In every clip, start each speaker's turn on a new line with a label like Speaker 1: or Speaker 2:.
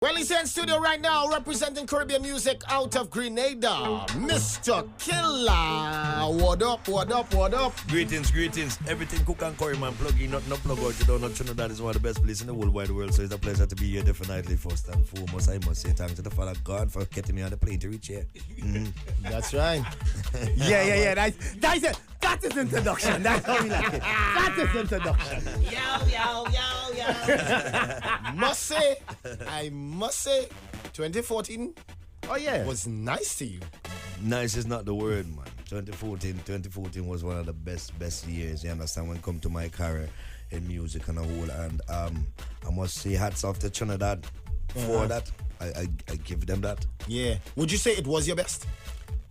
Speaker 1: Well, he's in studio right now representing Caribbean music out of Grenada, Mr. Killa. What up, what up, what up?
Speaker 2: Greetings. Everything cook and curry, man. Plug in, not plug out. You don't know Trinidad is one of the best places in the whole wide world. So it's a pleasure to be here, definitely. First and foremost, I must say thanks to the Father God for getting me on the plane to reach here.
Speaker 1: That's right.
Speaker 3: Yeah. That's it. That is introduction. That's how we like it. That is introduction.
Speaker 1: Yo. I must say, 2014 was nice to you.
Speaker 2: Nice is not the word, man. 2014 was one of the best years, you understand, when it come to my career in music and a whole. And I must say hats off to Trinidad for that. I give them that.
Speaker 1: Yeah. Would you say it was your best?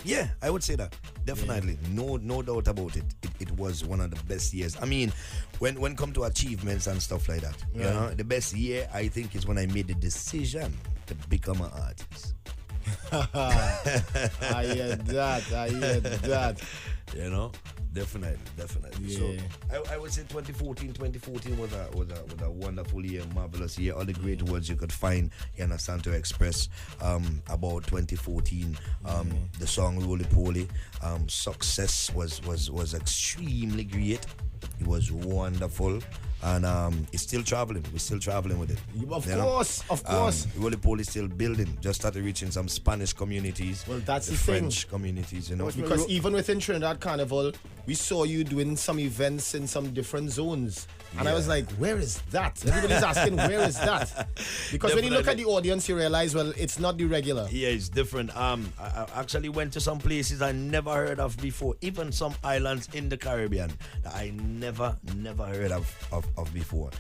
Speaker 2: Yeah, I would say that. Definitely. Yeah. No doubt about it. It was one of the best years. I mean, when come to achievements and stuff like that, you know, the best year I think is when I made the decision to become an artist.
Speaker 1: I hear that.
Speaker 2: You know, definitely.
Speaker 1: Yeah.
Speaker 2: So I would say 2014 was a wonderful year, marvelous year. All the great words you could find, you understand, to express about 2014. The song Roly Poly, success was extremely great. It was wonderful. And it's still traveling. We're still traveling with it.
Speaker 1: Of course.
Speaker 2: Roly Poly is still building. Just started reaching some Spanish communities.
Speaker 1: Well, that's the
Speaker 2: French communities, you know.
Speaker 1: Because even within Trinidad Carnival, we saw you doing some events in some different zones. And I was like, where is that? Everybody's asking, where is that? Because when you look at the audience, you realize, well, it's not the regular.
Speaker 2: Yeah, it's different. I actually went to some places I never heard of before. Even some islands in the Caribbean that I never heard of before.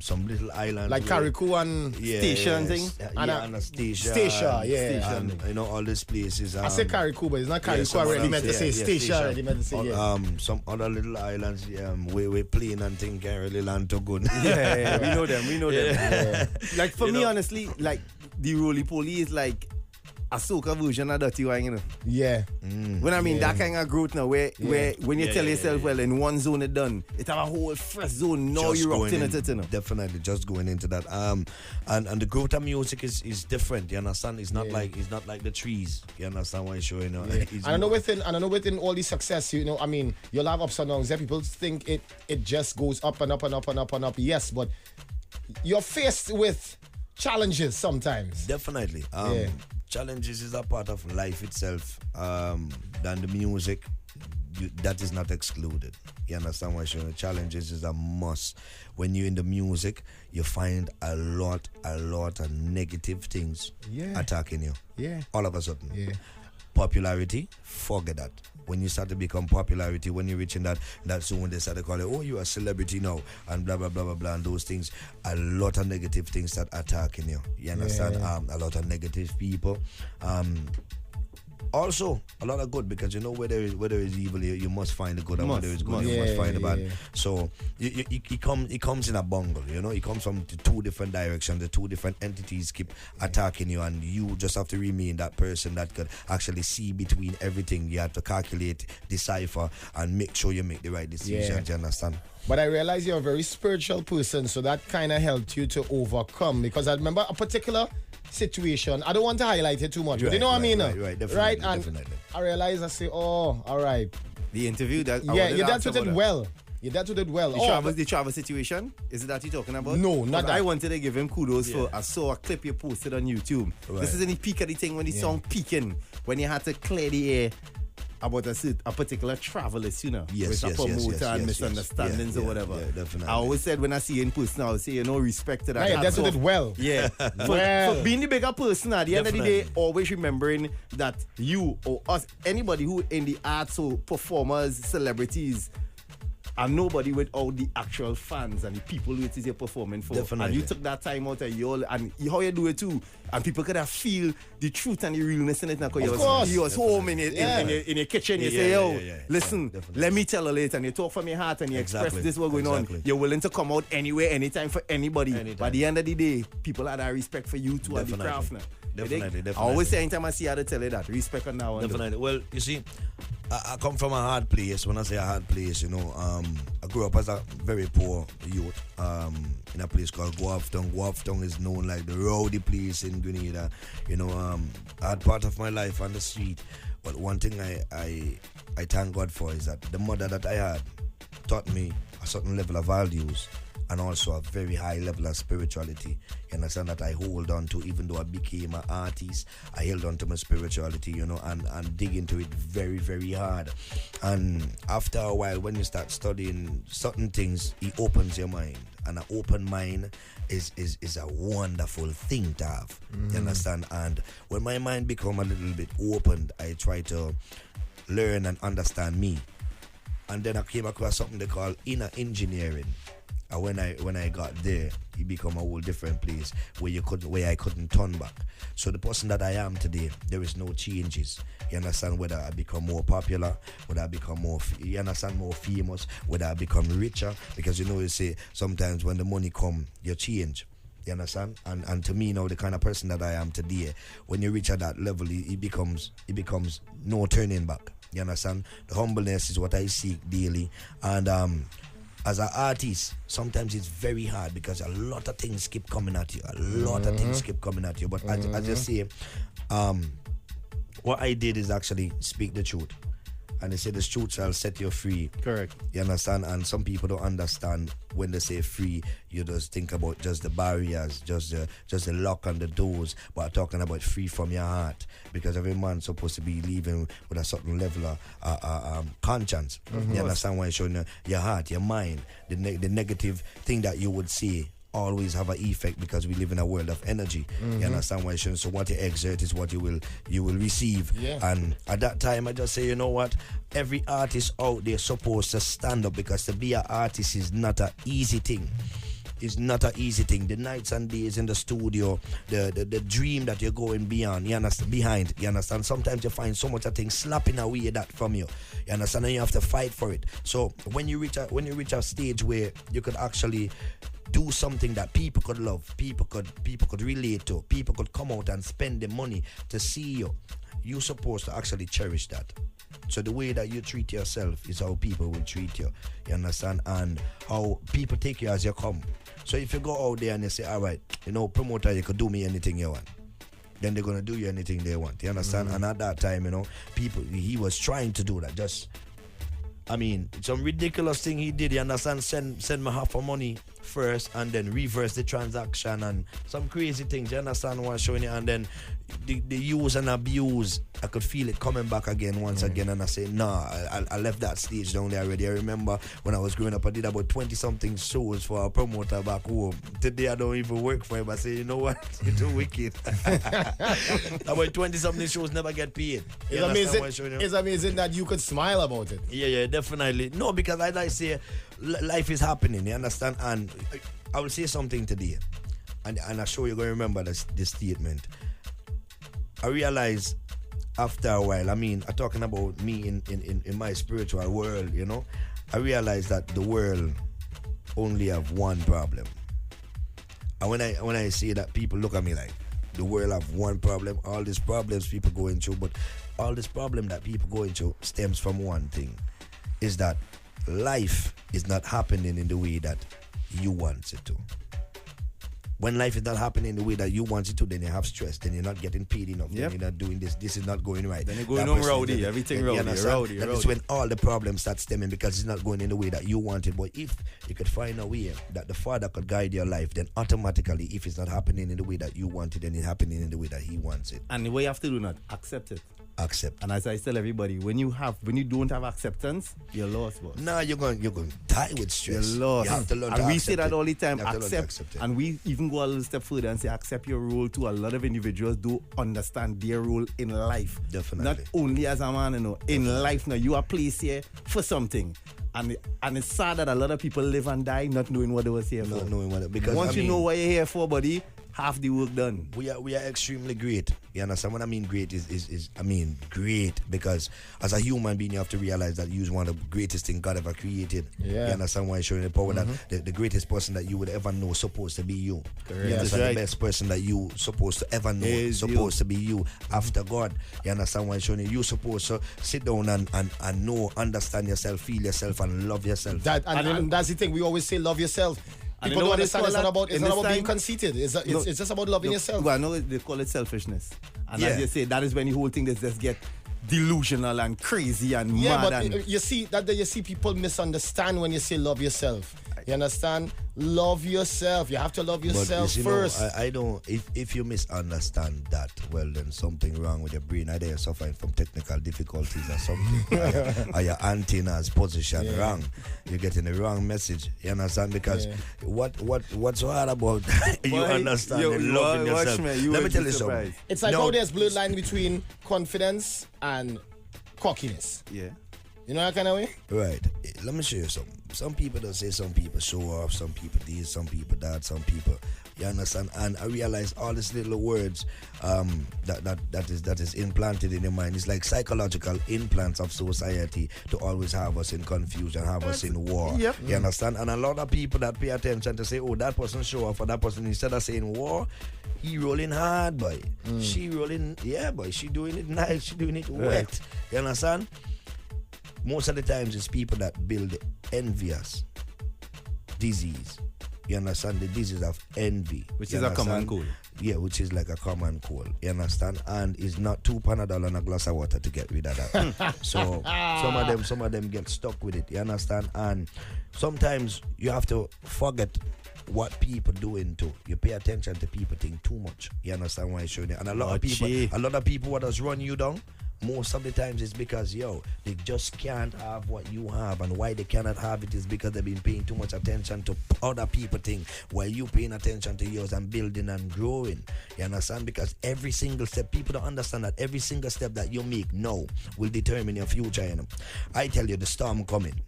Speaker 2: Some little islands
Speaker 1: like Carriacou and
Speaker 3: Station thing.
Speaker 2: And a station.
Speaker 1: Station.
Speaker 2: And, you know, all these places.
Speaker 1: I say Carriacou, but it's not Carriacou. I already meant to say Station. I already meant to say,
Speaker 2: some other little islands, we're playing and things can't really land too good.
Speaker 3: Yeah, we know them. Yeah. Like, for me, honestly, like, the Roly Poly is like a soca version of Dirty Wine, you know.
Speaker 1: Yeah.
Speaker 3: When I mean that kind of growth now, where when you tell yourself, well, in one zone it's done, it have a whole fresh zone. Now you're up in it, you know.
Speaker 2: Definitely, just going into that. And the growth of music is different. You understand? It's not like the trees. You understand what I'm showing? You know?
Speaker 1: I don't know within all the success, you know. I mean, you'll have ups and downs. There, people think it just goes up and up and up and up and up. Yes, but you're faced with challenges sometimes.
Speaker 2: Definitely. Challenges is a part of life itself. Than the music, that is not excluded. You understand what I'm saying? Challenges is a must. When you're in the music, you find a lot of negative things attacking you.
Speaker 1: Yeah.
Speaker 2: All of a sudden.
Speaker 1: Yeah.
Speaker 2: Popularity, forget that. When you start to become popularity, when you're reaching that zone, they start to call it, oh, you're a celebrity now, and blah, blah, blah, blah, blah, and those things. A lot of negative things that attacking you. You understand? A lot of negative people. Also, a lot of good, because you know where there is evil, you must find the good, and where there is good, you must find the bad. Yeah. So it comes in a bungle, you know. It comes from the two different directions. The two different entities keep attacking you, and you just have to remain that person that could actually see between everything. You have to calculate, decipher, and make sure you make the right decisions. You understand?
Speaker 1: But I realize you're a very spiritual person, so that kind of helped you to overcome. Because I remember a particular situation. I don't want to highlight it too much, but you know what I mean?
Speaker 2: Right, definitely.
Speaker 1: And
Speaker 2: definitely.
Speaker 1: I realize, I say, oh, all right.
Speaker 3: The interview that...
Speaker 1: Yeah, you dealt with it well. You dealt with it well.
Speaker 3: The travel situation? Is it that you're talking about?
Speaker 1: No, not that.
Speaker 3: I wanted to give him kudos for... I saw a clip you posted on YouTube. Right. This is in the peak of the thing when the song peaking, when you had to clear the air about a particular travelist, you know, with a promoter and misunderstandings or whatever.
Speaker 2: Yeah, definitely.
Speaker 3: I always said when I see you in person, I would say, you know, respect to that.
Speaker 1: Right, that's what it well.
Speaker 3: Yeah. For being the bigger person, at the end of the day, always remembering that you or us, anybody who in the arts or performers, celebrities, and nobody without the actual fans and the people who it is you're performing for.
Speaker 2: Definitely.
Speaker 3: And you took that time out of you and how you do it too. And people could have feel the truth and the realness in it. Of
Speaker 1: course.
Speaker 3: You was home in your kitchen. You say, yo, listen, let me tell you later. And you talk from your heart and you express this what's going on. You're willing to come out anywhere, anytime for anybody. But at the end of the day, people have that respect for you too and the craft now.
Speaker 2: Definitely.
Speaker 3: I always say anytime I see how to tell you that. Respect on that one.
Speaker 2: Definitely. Well, you see, I come from a hard place. When I say a hard place, you know, I grew up as a very poor youth in a place called Guavton. Guavton is known like the rowdy place in Grenada. You know, I had part of my life on the street. But one thing I thank God for is that the mother that I had taught me a certain level of values and also a very high level of spirituality. You understand, that I hold on to, even though I became an artist, I held on to my spirituality, you know, and dig into it very, very hard. And after a while, when you start studying certain things, it opens your mind. And an open mind is a wonderful thing to have. You understand? And when my mind become a little bit opened, I try to learn and understand me. And then I came across something they call inner engineering. And when I got there, it become a whole different place where I couldn't turn back. So the person that I am today, there is no changes. You understand? Whether I become more popular, whether I become more famous, whether I become richer. Because you say sometimes when the money come, you change. You understand? And to me now, the kind of person that I am today, when you reach at that level, it becomes no turning back. You understand? The humbleness is what I seek daily. And as an artist, sometimes it's very hard because a lot of things keep coming at you. But as you say, what I did is actually speak the truth. And they say the truth shall set you free.
Speaker 3: Correct.
Speaker 2: You understand? And some people don't understand when they say free, you just think about just the barriers, just the lock on the doors, but I'm talking about free from your heart. Because every man's supposed to be living with a certain level of conscience. You understand why I'm showing your heart, your mind, the negative thing that you would say always have an effect, because we live in a world of energy. You understand why? So what you exert is what you will receive. And at that time I just say, you know what, every artist out there supposed to stand up, because to be an artist is not an easy thing. It's not an easy thing. The nights and days in the studio, the dream that you're going beyond, you understand? Sometimes you find so much of things slapping away that from you. You understand? And you have to fight for it. So when you reach a stage where you could actually do something that people could love, people could relate to, people could come out and spend the money to see you, you're supposed to actually cherish that. So the way that you treat yourself is how people will treat you. You understand? And how people take you as you come. So if you go out there and you say, all right, promoter, you could do me anything you want, then they're going to do you anything they want. You understand? And at that time, he was trying to do that. Some ridiculous thing he did, you understand? Send me half of money first and then reverse the transaction and some crazy things, you understand what I'm showing you? And then the use and abuse, I could feel it coming back again once again, and I say, I left that stage down there already. I remember when I was growing up, I did about 20-something shows for a promoter back home. Today I don't even work for him. I say, you know what? You're too wicked. About 20-something shows never get paid.
Speaker 1: It's amazing that you could smile about it.
Speaker 2: Yeah, definitely. No, because as I say, life is happening, you understand? And I will say something today, and I'm sure you're going to remember this statement. I realize after a while, I'm talking about me in my spiritual world, I realize that the world only have one problem. And when I say that, people look at me like, the world have one problem, all these problems people going through, but all this problem that people going through stems from one thing, is that life is not happening in the way that you want it to. When life is not happening the way that you want it to, then you have stress, then you're not getting paid enough, then you're not doing this is not going right.
Speaker 3: Then you're going on rowdy, everything rowdy.
Speaker 2: That is when all the problems start stemming, because it's not going in the way that you want it. But if you could find a way that the Father could guide your life, then automatically, if it's not happening in the way that you want it, then it's happening in the way that He wants it.
Speaker 3: And the way you have to do that, accept it.
Speaker 2: Accept.
Speaker 3: And as I tell everybody, when you don't have acceptance, you're lost, boss.
Speaker 2: No, you're going to die with stress.
Speaker 3: You're lost.
Speaker 2: You have to learn
Speaker 3: and
Speaker 2: to
Speaker 3: we say that all the time,
Speaker 2: accept.
Speaker 3: And we even go a little step further and say accept your role too. A lot of individuals do understand their role in life.
Speaker 2: Definitely.
Speaker 3: Not only as a man, in life now, you are placed here for something. And it's sad that a lot of people live and die not knowing what they was here for.
Speaker 2: Not knowing what, because
Speaker 3: once you know what you're here for, buddy, half the work done.
Speaker 2: We are extremely great. You understand what I mean? Great is I mean great, because as a human being you have to realize that you're one of the greatest things God ever created.
Speaker 1: Yeah.
Speaker 2: You understand why I'm showing the power that the greatest person that you would ever know is supposed to be you.
Speaker 3: Correct.
Speaker 2: You understand?
Speaker 3: Right.
Speaker 2: The best person that you supposed to ever know is supposed to be you after God. You understand why I'm showing you? You're supposed to sit down and know, understand yourself, feel yourself, and love yourself.
Speaker 1: And that's the thing. We always say love yourself.
Speaker 3: And
Speaker 1: People
Speaker 3: you know
Speaker 1: don't
Speaker 3: what they
Speaker 1: understand
Speaker 3: call
Speaker 1: it's
Speaker 3: that?
Speaker 1: not about
Speaker 3: In
Speaker 1: being
Speaker 3: this time-
Speaker 1: conceited. It's just about loving yourself.
Speaker 3: Well, I know they call it selfishness. And
Speaker 2: Yeah.
Speaker 3: as you say, that is when the whole thing just get delusional and crazy and
Speaker 1: Yeah,
Speaker 3: mad.
Speaker 1: but
Speaker 3: And
Speaker 1: you see people misunderstand when you say love yourself. You understand? Love yourself. You have to love yourself
Speaker 2: But you
Speaker 1: first.
Speaker 2: know, I don't. If you misunderstand that, well, then something wrong with your brain. Either you're suffering from technical difficulties or something, or your antenna's position wrong. You're getting the wrong message. You understand? Because what's so hard about you
Speaker 3: Boy,
Speaker 2: understanding loving
Speaker 3: watch
Speaker 2: yourself?
Speaker 3: me, you
Speaker 2: Let
Speaker 3: will
Speaker 2: me tell
Speaker 3: be
Speaker 2: you
Speaker 3: surprised.
Speaker 2: something.
Speaker 1: It's like
Speaker 2: No,
Speaker 1: how there's blurred line between confidence and cockiness.
Speaker 3: yeah.
Speaker 1: You know that kind of way?
Speaker 2: Right. Let me show you something. Some people don't say, some people show off, some people this, some people that, some people. You understand? And I realize all these little words that is implanted in your mind. It's like psychological implants of society to always have us in confusion, have us in war.
Speaker 3: Yep.
Speaker 2: You understand? And a lot of people that pay attention to say, oh, that person show off, or that person, instead of saying war, he rolling hard, boy. She rolling, yeah, boy. She doing it nice. She doing it wet. You understand? Most of the times it's people that build envious disease. You understand? The disease of envy.
Speaker 3: Which
Speaker 2: You
Speaker 3: is a common
Speaker 2: understand?
Speaker 3: cold.
Speaker 2: Yeah, which is like a common cold. You understand? And it's not 2 Panadol and a glass of water to get rid of that. So some of them get stuck with it. You understand? And sometimes you have to forget what people doing too. You pay attention to people think too much. You understand why I'm showing you? And a lot of people what does run you down, most of the times it's because they just can't have what you have, and why they cannot have it is because they've been paying too much attention to other people think while you paying attention to yours and building and growing. You understand? Because every single step, people don't understand that every single step that you make now will determine your future. You know? I tell you the storm coming,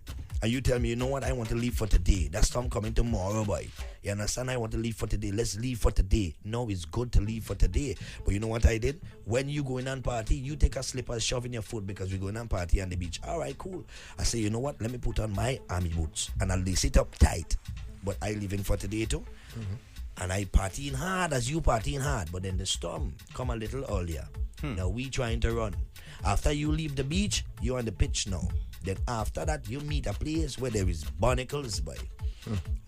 Speaker 2: and you tell me, you know what, I want to leave for today. That storm coming tomorrow, boy. You understand? I want to leave for today. Let's leave for today. No, it's good to leave for today. But you know what I did? When you going on party, you take a slipper, shove in your foot because we're going on party on the beach. All right, cool. I say, you know what? Let me put on my army boots and I'll lace it up tight. But I leaving for today too. And I partying hard as you partying hard. But then the storm come a little earlier. Now we trying to run. After you leave the beach, you're on the pitch now. Then after that, you meet a place where there is barnacles, boy.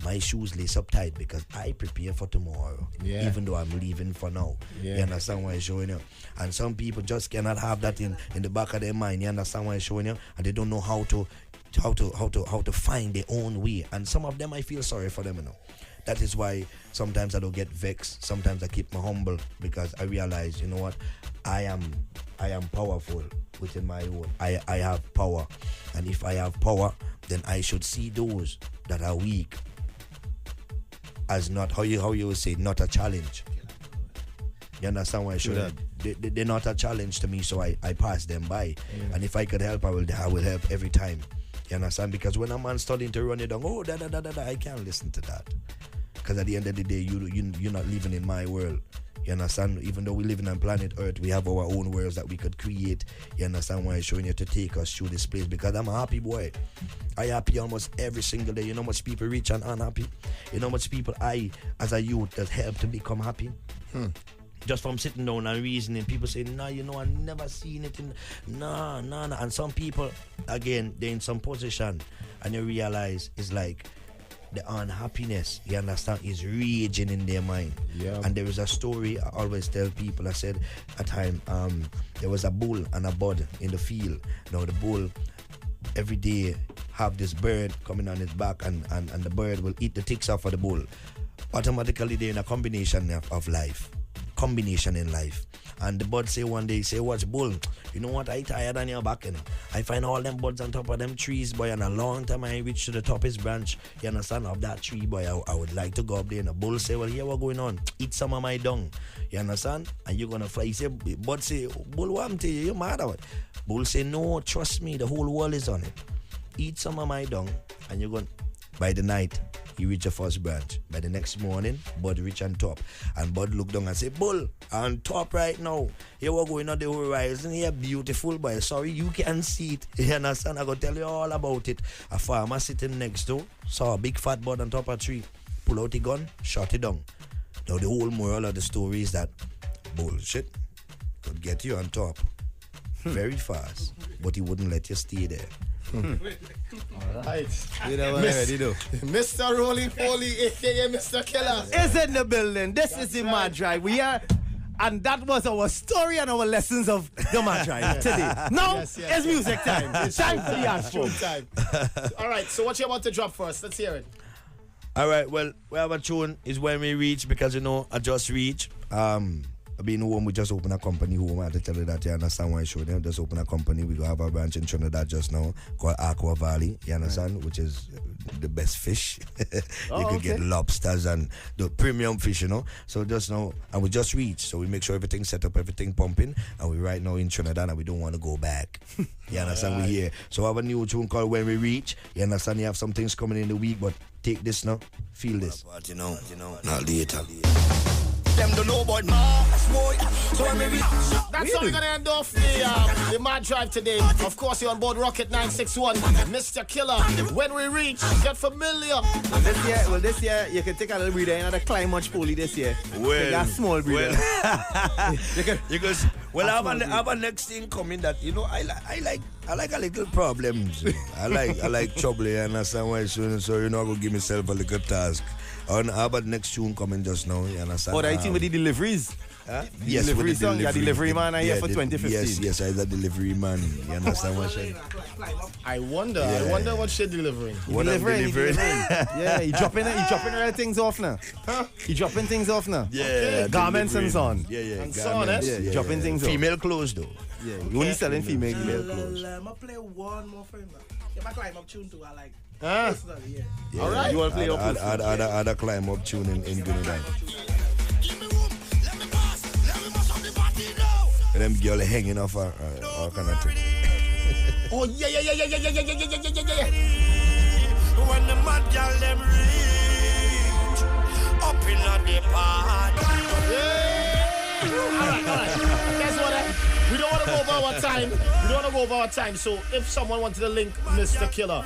Speaker 2: My shoes lace up tight because I prepare for tomorrow, even though I'm leaving for now. You understand what I'm showing you? And some people just cannot have that in the back of their mind. You understand what I'm showing you? And they don't know how to find their own way. And some of them, I feel sorry for them, you know. That is why sometimes I don't get vexed. Sometimes I keep my humble because I realize, you know what, I am powerful within my own. I have power, and if I have power, then I should see those that are weak as not how you would say, not a challenge. You understand why I should? They're not a challenge to me, so I pass them by. And if I could help, I will help every time. You understand? Because when a man's starting to run it down, I can't listen to that. Because at the end of the day, you're not living in my world. You understand? Even though we live on planet Earth, we have our own worlds that we could create. You understand why I'm showing you to take us through this place? Because I'm a happy boy. I happy almost every single day. You know how much people rich and unhappy? You know how much people I, as a youth, that help to become happy? Just from sitting down and reasoning, people say, nah, you know, I never seen it in, nah. And some people, again, they're in some position, and you realize it's like the unhappiness, you understand, is raging in their mind. And there is a story I always tell people. I said at time, there was a bull and a bud in the field. Now the bull every day have this bird coming on his back, and the bird will eat the ticks off of the bull. Automatically they're in a combination of life. Combination in life. And the bud say one day, say, watch bull, you know what, I tired on your back, you know. I find all them buds on top of them trees, boy, and a long time I reach to the toppest branch, you understand, of that tree, boy, I would like to go up there. And the bull say, well, here what going on? Eat some of my dung. You understand? And you're gonna fly. He say, bud say, bull, what I'm telling you, you mad or what? Bull say, no, trust me, the whole world is on it. Eat some of my dung, and you're gonna By the night, he reached the first branch. By the next morning, Bud reached on top. And Bud looked down and said, Bull, on top right now. Here we're going on the horizon here, beautiful boy. Sorry, you can't see it. You understand? I'm going to tell you all about it. A farmer sitting next door saw a big fat Bud on top of a tree. Pull out the gun, shot it down. Now the whole moral of the story is that bullshit could get you on top very fast, but he wouldn't let you stay there.
Speaker 1: Right.
Speaker 3: You know what I do?
Speaker 1: Mr. Rolling Foley, aka Mr. Killa,
Speaker 3: Is in the building. This is the Mad Drive. We are, and that was our story and our lessons of the Mad Drive today. Now it's music time. It's time for the answer.
Speaker 1: time. All right, so what you about to drop first? Let's hear it.
Speaker 2: All right, well, we have a tune is When We Reach, because I just reached. I've been home, we just opened a company home. I have to tell you that, you understand why I showed them. Just open a company. We have a branch in Trinidad just now called Aqua Valley, you understand, right. Which is the best fish. You could get lobsters and the premium fish, So just now, and we just reached, so we make sure everything's set up, everything pumping, and we right now in Trinidad and we don't want to go back. You understand, we here. So I have a new tune called When We Reach. You understand, you have some things coming in the week, but take this now, feel this. Not later.
Speaker 1: Them don't know about Mars, boy. So when we that's how we're gonna end off the Mad Drive today. Of course, you're on board Rocket 961, Mr. Killa. When we reach, get familiar.
Speaker 3: This year, you can take a little breather. Another climb much poly this year. Take a small breather.
Speaker 2: Because I have a next thing coming that I like a little problems. I like trouble. You understand why? So I'm gonna give myself a little task. And how about next tune coming just now? You understand?
Speaker 3: Oh, that with the deliveries.
Speaker 2: Yes,
Speaker 3: delivery
Speaker 2: with the
Speaker 3: song.
Speaker 2: delivery.
Speaker 3: Yeah, delivery man here for 2015.
Speaker 2: Yes, I'm the delivery man. You understand what I'm saying?
Speaker 1: I wonder what shit delivering.
Speaker 2: What I'm delivering.
Speaker 3: Yeah, he dropping things off now. Huh? He dropping things off now.
Speaker 2: Yeah,
Speaker 3: okay. Garments and so on.
Speaker 2: Yeah,
Speaker 1: and so on.
Speaker 3: Yeah, dropping things off.
Speaker 2: Female clothes though.
Speaker 3: Yeah, you only selling female clothes.
Speaker 4: I'm gonna play one more for him. If I climb up tune too, I like.
Speaker 2: Yeah.
Speaker 1: All right.
Speaker 3: You want to play your
Speaker 2: other climb up tune in Trinidad. And them girl hanging off all kind of thing.
Speaker 1: Oh yeah.
Speaker 5: When the mad girl them reach up in the park.
Speaker 1: All right. Guess what? We don't want to go over our time. So if someone wanted to link Mr. Killa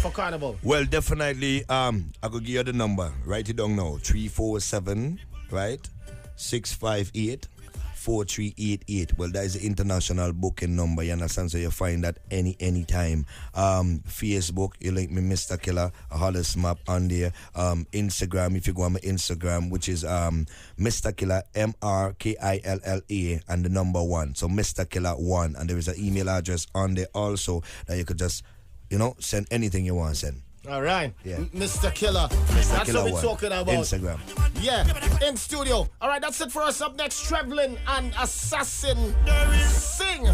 Speaker 1: for Carnival.
Speaker 2: Well, definitely, I could give you the number. Write it down now. 347, right? 658. 4388. Well, that is the international booking number, you understand? So you find that anytime. Facebook, you link me Mr. Killa, a Hollis map on there. Instagram, if you go on my Instagram, which is Mr. Killa, MRKILLA, and the number 1. So Mr. Killa 1, and there is an email address on there also that you could just, send anything you want to send.
Speaker 1: All right.
Speaker 2: Yeah.
Speaker 1: Mr. Killa. That's
Speaker 2: Killa
Speaker 1: what we're talking about.
Speaker 2: Instagram.
Speaker 1: Yeah, in studio. All right, that's it for us. Up next, Trevlin and Assassin. Sing.